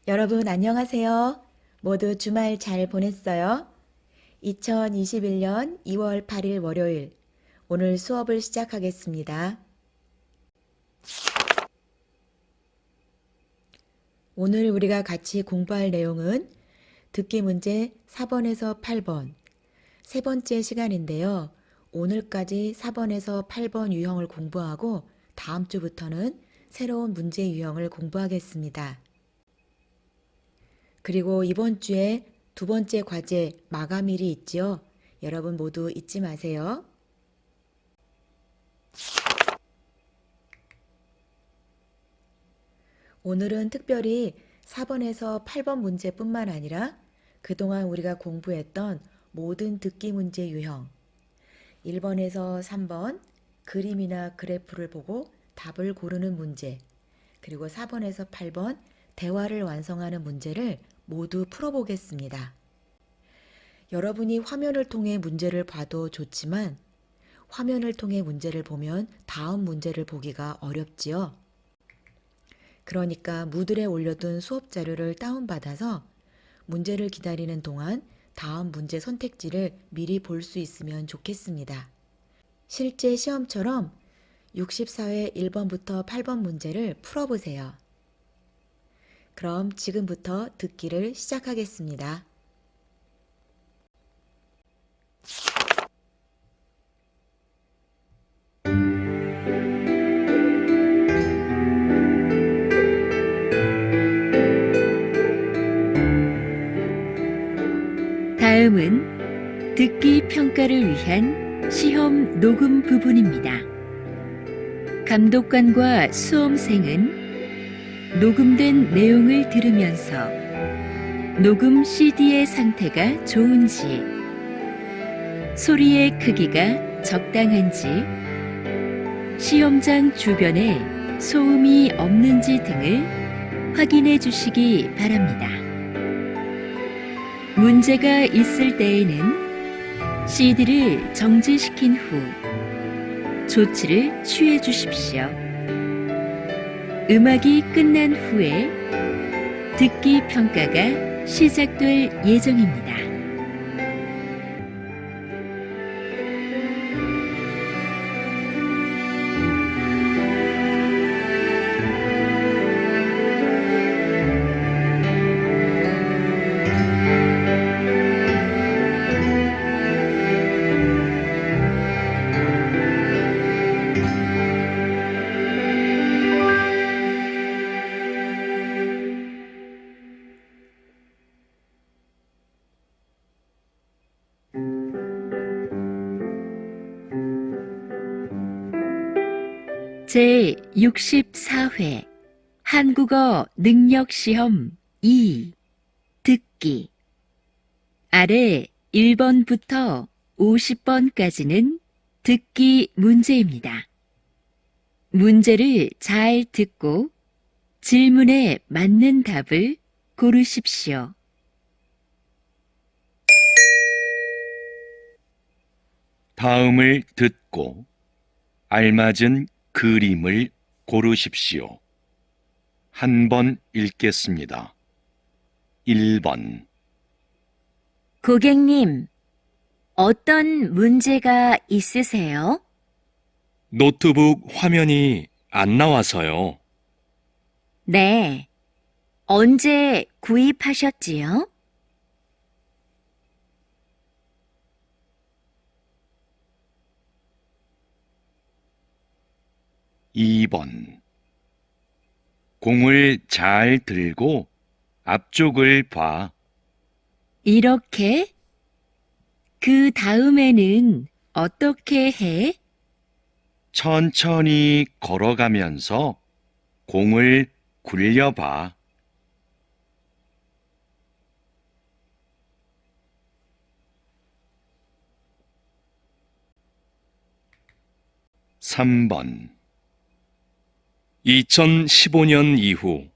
여러분 안녕하세요. 모두 주말 잘 보냈어요? 2021년 2월 8일 월요일, 오늘 수업을 시작하겠습니다. 오늘 우리가 같이 공부할 내용은 듣기 문제 4번에서 8번, 세 번째 시간인데요. 오늘까지 4번에서 8번 유형을 공부하고 다음 주부터는 새로운 문제 유형을 공부하겠습니다. 그리고 이번 주에 두 번째 과제 마감일이 있지요. 여러분 모두 잊지 마세요. 오늘은 특별히 4번에서 8번 문제뿐만 아니라 그동안 우리가 공부했던 모든 듣기 문제 유형, 1번에서 3번 그림이나 그래프를 보고 답을 고르는 문제, 그리고 4번에서 8번 대화를 완성하는 문제를 모두 풀어보겠습니다. 여러분이 화면을 통해 문제를 봐도 좋지만 화면을 통해 문제를 보면 다음 문제를 보기가 어렵지요. 그러니까 무들에 올려둔 수업 자료를 다운받아서 문제를 기다리는 동안 다음 문제 선택지를 미리 볼 수 있으면 좋겠습니다. 실제 시험처럼 64회 1번부터 8번 문제를 풀어보세요. 그럼 지금부터 듣기를 시작하겠습니다. 다음은 듣기 평가를 위한 시험 녹음 부분입니다. 감독관과 수험생은 녹음된 내용을 들으면서 녹음 CD의 상태가 좋은지, 소리의 크기가 적당한지, 시험장 주변에 소음이 없는지 등을 확인해 주시기 바랍니다. 문제가 있을 때에는 CD를 정지시킨 후 조치를 취해 주십시오. 음악이 끝난 후에 듣기 평가가 시작될 예정입니다. 제64회 한국어 능력시험 2 듣기. 아래 1번부터 50번까지는 듣기 문제입니다. 문제를 잘 듣고 질문에 맞는 답을 고르십시오. 다음을 듣고 알맞은 그림을 고르십시오. 한 번 읽겠습니다. 1번. 고객님, 어떤 문제가 있으세요? 노트북 화면이 안 나와서요. 네. 언제 구입하셨지요? 2번. 공을 잘 들고 앞쪽을 봐. 이렇게? 그 다음에는 어떻게 해? 천천히 걸어가면서 공을 굴려봐. 3번. 2015년 이후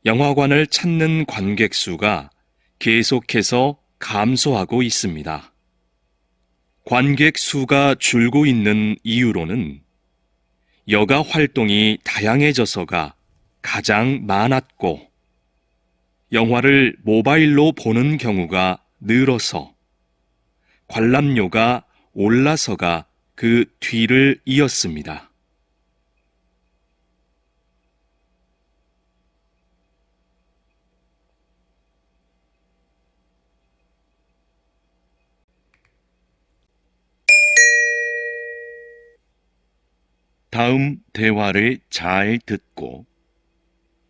영화관을 찾는 관객 수가 계속해서 감소하고 있습니다. 관객 수가 줄고 있는 이유로는 여가 활동이 다양해져서가 가장 많았고, 영화를 모바일로 보는 경우가 늘어서 관람료가 올라서가 그 뒤를 이었습니다. 다음 대화를 잘 듣고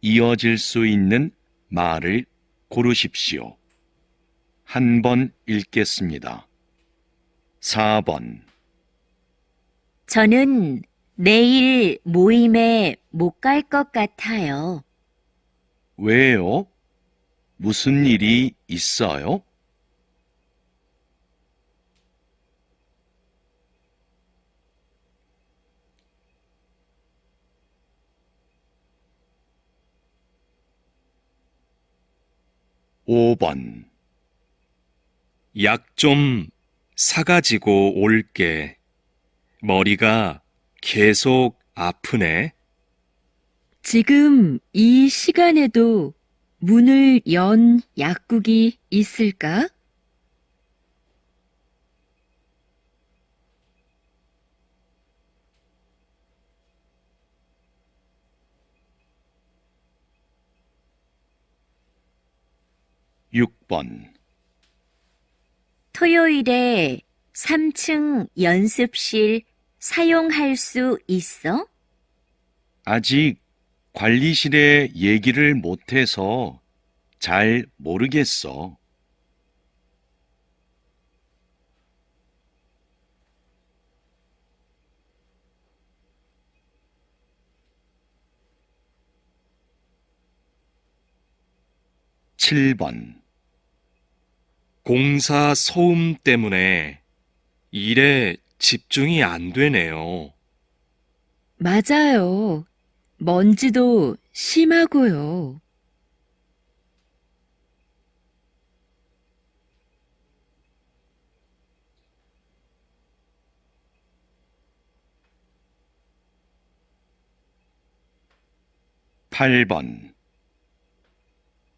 이어질 수 있는 말을 고르십시오. 한 번 읽겠습니다. 4번. 저는 내일 모임에 못 갈 것 같아요. 왜요? 무슨 일이 있어요? 5번. 약 좀 사가지고 올게. 머리가 계속 아프네. 지금 이 시간에도 문을 연 약국이 있을까? 6번. 토요일에 3층 연습실 사용할 수 있어? 아직 관리실에 얘기를 못해서 잘 모르겠어. 7번. 공사 소음 때문에 일에 집중이 안 되네요. 맞아요. 먼지도 심하고요. 8번.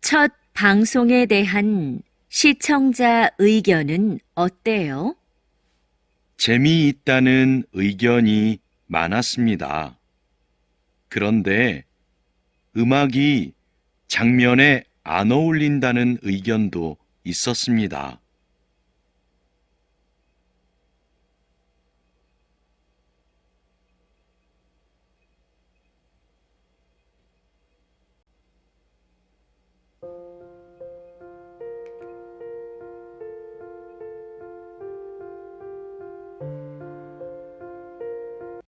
첫 방송에 대한 시청자 의견은 어때요? 재미있다는 의견이 많았습니다. 그런데 음악이 장면에 안 어울린다는 의견도 있었습니다.